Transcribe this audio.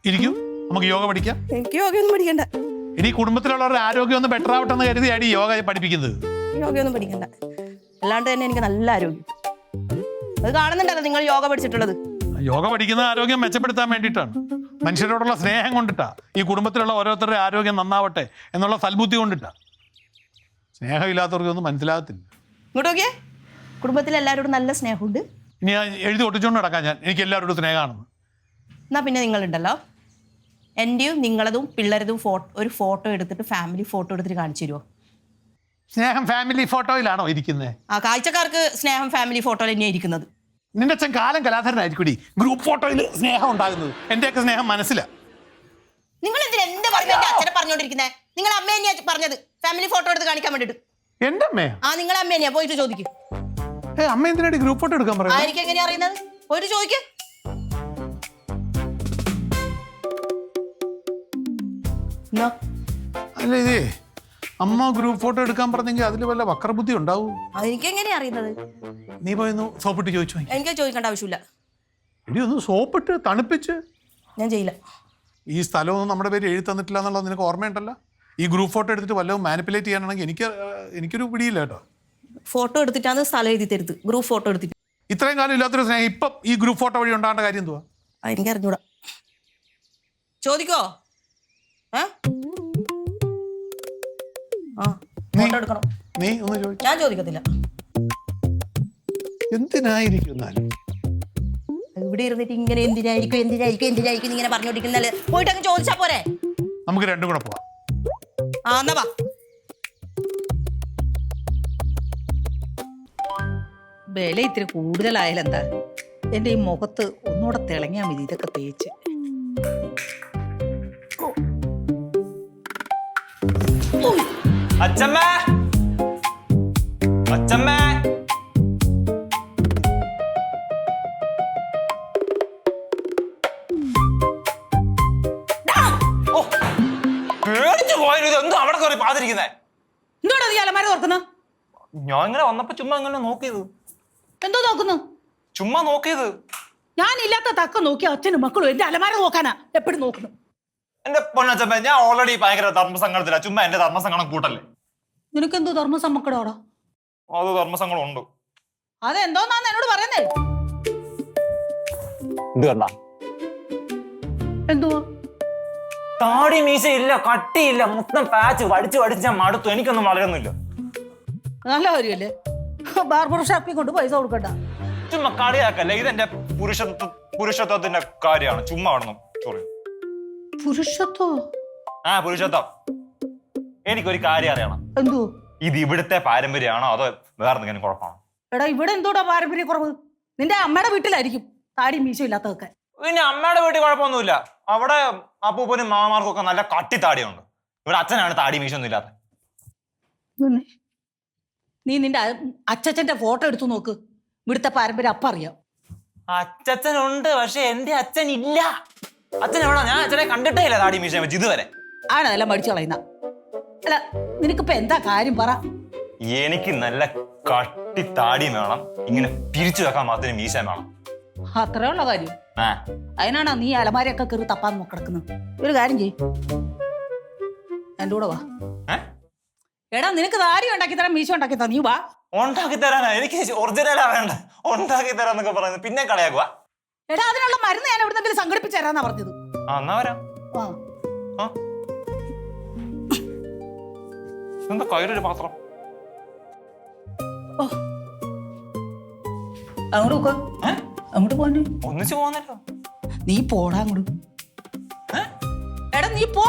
ഇരിക്കും, നമുക്ക് യോഗ പഠിക്കാം. എനിക്ക് യോഗയൊന്നും പഠിക്കണ്ട. ഇനി കുടുംബത്തിലുള്ളവരുടെ ആരോഗ്യം ഒന്ന് ബെറ്റർ ആവട്ടെ എന്ന് കരുതിയാണ് ഈ യോഗ പഠിപ്പിക്കുന്നത്. യോഗയൊന്നും പഠിക്കണ്ട. അല്ലാണ്ട് തന്നെ എനിക്ക് നല്ല ആരോഗ്യം. അത് കാണുന്നുണ്ടല്ലോ നിങ്ങൾ യോഗ പഠിച്ചിട്ടുള്ളത്. യോഗ പഠിക്കുന്ന ആരോഗ്യം മെച്ചപ്പെടുത്താൻ വേണ്ടിയിട്ടാണ്, മനുഷ്യരോടുള്ള സ്നേഹം കൊണ്ടിട്ടാ, ഈ കുടുംബത്തിലുള്ള ഓരോരുത്തരുടെ ആരോഗ്യം നന്നാവട്ടെ എന്നുള്ള സൽബുദ്ധി കൊണ്ടിട്ടാ. സ്നേഹമില്ലാത്തവർക്കൊന്നും മനസ്സിലാകത്തില്ല. ഇങ്ങോട്ട് നോക്കിയേ, കുടുംബത്തിൽ എല്ലാവരോടും നല്ല സ്നേഹമുണ്ട്. ഇനി ഞാൻ എഴുതി ഒട്ടിച്ചുകൊണ്ട് നടക്കാം ഞാൻ, എനിക്ക് എല്ലാവരോടും സ്നേഹമാണെന്ന്. എന്നാൽ പിന്നെ നിങ്ങളുണ്ടല്ലോ, എൻ്റെയും നിങ്ങളതും പിള്ളേരതും ഒരു ഫോട്ടോ എടുത്തിട്ട് ഫാമിലി ഫോട്ടോ എടുത്തിട്ട് കാണിച്ചു തരുമോ? സ്നേഹം ഫാമിലി ഫോട്ടോയിലാണോ ഇരിക്കുന്നത്? ആ കാഴ്ചക്കാർക്ക് സ്നേഹം ഫാമിലി ഫോട്ടോയിൽ തന്നെയാണ് ഇരിക്കുന്നത്. നിന്റെ അച്ഛൻ കാലം കലാധരനായിരിക്കും ഗ്രൂപ്പ് ഫോട്ടോയിൽ സ്നേഹം ഉണ്ടാകുന്നത്. എന്റെയൊക്കെ സ്നേഹം മനസ്സിലാ. നിങ്ങൾ എന്തിനാ എന്റെ പറഞ്ഞു എന്റെ അച്ഛനെ പറഞ്ഞോണ്ടിരിക്കുന്നത്? നിങ്ങൾ അമ്മ തന്നെയാ പറഞ്ഞത് ഫാമിലി ഫോട്ടോ എടുത്ത് കാണിക്കാൻ വേണ്ടിട്ട്. എന്റെ അമ്മയാ? ആ നിങ്ങളെ അമ്മ തന്നെയാ, പോയിട്ട് ചോദിക്കും. അമ്മ എന്തിനാണ് ഗ്രൂപ്പ് ഫോട്ടോ എടുക്കാൻ പറയുന്നത്? എനിക്ക് എങ്ങനെയാ അറിയുന്നത്? പോയിട്ട് ചോദിക്കും. അല്ല ഇതേ അമ്മ ഗ്രൂപ്പ് ഫോട്ടോ എടുക്കാൻ പറഞ്ഞെങ്കിൽ അതിൽ വല്ല വക്രബുദ്ധി ഉണ്ടാവും. എനിക്ക് എങ്ങനെയാ അറിയുന്നത്? നീ പോയൊന്ന് സോപ്പിട്ട് ചോദിച്ചു. എനിക്ക് ചോദിക്കേണ്ട ആവശ്യമില്ല. എടി ഒന്ന് സോപ്പിട്ട് തണുപ്പിച്ച്. ഞാൻ ചെയ്യില്ല. ഈ സ്ഥലമൊന്നും നമ്മുടെ പേര് എഴുതി തന്നിട്ടില്ല എന്നുള്ളത് നിനക്ക് ഓർമ്മയുണ്ടല്ലോ. ഈ ഗ്രൂപ്പ് ഫോട്ടോ എടുത്തിട്ട് വല്ലതും മാനിപ്പുലേറ്റ് ചെയ്യാനാണെങ്കിൽ എനിക്കൊരു പിടിയില്ല കേട്ടോ. ഫോട്ടോ എടുത്തിട്ടാണ് സ്ഥലം എഴുതി തരുത്, ഗ്രൂപ്പ് ഫോട്ടോ എടുത്തിട്ട്. ഇത്രയും കാലം ഇല്ലാത്തൊരു സ്നേഹം ഇപ്പം ഈ ഗ്രൂപ്പ് ഫോട്ടോ വഴി ഉണ്ടാകേണ്ട കാര്യം എന്തുവാ? എനിക്ക് അറിഞ്ഞൂടാ. ചോദിക്കോ? ഫോട്ടോ എടുക്കണം. നീ ഒന്ന് ചോദിച്ചു. ഞാൻ ചോദിക്കത്തില്ല. എന്തിനായിരിക്കും ഇവിടെ ഇരുന്നിട്ട് ഇങ്ങനെ എന്തിനായിരിക്കും ഇങ്ങനെ പറഞ്ഞോണ്ടിരിക്കുന്നല്ലേ? പോയിട്ട് അങ്ങ് ചോദിച്ചാ പോരെ? നമുക്ക് രണ്ടും കൂടെ പോവാം. എന്നാ വാ. വില ഇത്തിരി കൂടുതലായാലെന്താ? എന്റെ ഈ മുഖത്ത് ഒന്നുകൂടെ തിളങ്ങിയാ മതി ഇതൊക്കെ തേച്ച്. അച്ഛമ്മ, അച്ഛമ്മ, പേടിച്ചു പോയത് എന്തോ അവിടെ കയറി പാതിരിക്കുന്നേ. എന്തോടാ നീ അലമാര തുറക്കുന്നു? ഞാൻ ഇങ്ങനെ വന്നപ്പോ ചുമ്മാ ഇങ്ങനെ നോക്കിയത്. എന്തോ നോക്കുന്നു? ചുമ്മാ നോക്കിയത്. ഞാനില്ലാത്ത തക്ക നോക്കി അച്ഛനും മക്കളും എന്റെ അലമാര നോക്കാനാ എപ്പോഴും നോക്കുന്നു. എന്റെ പൊന്നച്ചമ്മ, ഞാൻ ഓൾറെഡി ഭയങ്കര ധർമ്മസങ്കടത്തിലാ. ചുമ്മാ എന്റെ ധർമ്മസങ്കടം കൂട്ടല്ലേ. നിനക്കെന്തോ ധർമ്മസമ്മക്കടോടാ? അത് ധർമ്മസങ്കടം ഉണ്ട്. അതെന്തോന്നാന്ന് എന്നോട് പറയുന്നേ? ഇത് കണ്ട എന്തുവാ? താടി മീശയില്ല, കട്ടിയില്ല, മൊത്തം പാച്ച് വടിച്ച് ഞാൻ മടുത്തു. എനിക്കൊന്നും വളരുന്നില്ല. നല്ല കാര്യല്ലേ? ബാർബർ ഷാപ്പിൽ കൊണ്ട് പൈസ കൊടുക്കണ്ട. ചുമ്മാ കളിയാക്കല്ലേ. ഇതെന്റെ പുരുഷത്വത്തിന്റെ കാര്യമാണ്. ചുമ്മാ ആണെന്നും സോറി. പുരുഷത്വം? പുരുഷത്വം. എനിക്കൊരു കാര്യം അറിയണം. എന്തോ? ഇത് ഇവിടുത്തെ പാരമ്പര്യമാണോ അതോ വേറെ എന്തെങ്കിലും കുഴപ്പമാണോ? എടാ ഇവിടെ എന്തോടാ പാരമ്പര്യ കുറവ്? നിന്റെ അമ്മയുടെ വീട്ടിലായിരിക്കും താടി മീശ ഇല്ലാത്തതൊക്കെ. പിന്നെ അമ്മയുടെ വീട്ടിൽ കുഴപ്പമൊന്നുമില്ല. അവിടെ അപ്പൂപ്പനും മാമാർക്കും ഒക്കെ നല്ല കട്ടി താടിയുണ്ട്. ഇവിടെ അച്ഛനാണ് താടി മീശ ഒന്നും ഇല്ലാത്ത. നീ നിന്റെ അച്ഛന്റെ ഫോട്ടോ എടുത്തു നോക്ക്. ഇവിടുത്തെ പാരമ്പര്യം അപ്പം അറിയാം. അച്ഛനുണ്ട്, പക്ഷെ എന്റെ അച്ഛൻ ഇല്ല. അച്ഛൻ എവിടാ? ഞാൻ അച്ഛനെ കണ്ടിട്ടേ ഇല്ല താടി മീശ വെച്ച് ഇതുവരെ. ആണ് അതെല്ലാം മടിച്ചു കളയുന്ന. അല്ല നിനക്കിപ്പോ എന്താ കാര്യം പറ. എനിക്ക് നല്ല കട്ടി താടിയും വേണം, ഇങ്ങനെ പിരിച്ചു വെക്കാൻ മാത്രമേ മീശ വേണം. അത്രേ ഉള്ള കാര്യം. അതിനാണോ നീ അലമാരയൊക്കെ കയറി തപ്പാൻ കിടക്കുന്നത്? ഒരു കാര്യം ചെയ്, എന്റെ കൂടെ വാ. എടാ നിനക്ക് താടി ഉണ്ടാക്കി തരാൻ മീശ ഉണ്ടാക്കി തരാം, നീ വാ. ഉണ്ടാക്കി തരാനാ? എനിക്ക് ഒറിജിനലാ വേണ്ട. ഉണ്ടാക്കി തരാന്നൊക്കെ പറയുന്നത് പിന്നെ കളയാക്കുക. എടാ അതിനുള്ള മരുന്ന് ഞാൻ എവിടുന്നെങ്കിലും സംഘടിപ്പിച്ചു തരാന്നാ പറഞ്ഞത്. എന്നാ വരാം. എന്താ കയ്യിലൊരു പാത്രം? അങ്ങോട്ട് പോന്നെ. ഒന്നിച്ച് പോകാനല്ലോ. നീ പോടാ അങ്ങോട്ട്. എടാ നീ പോ.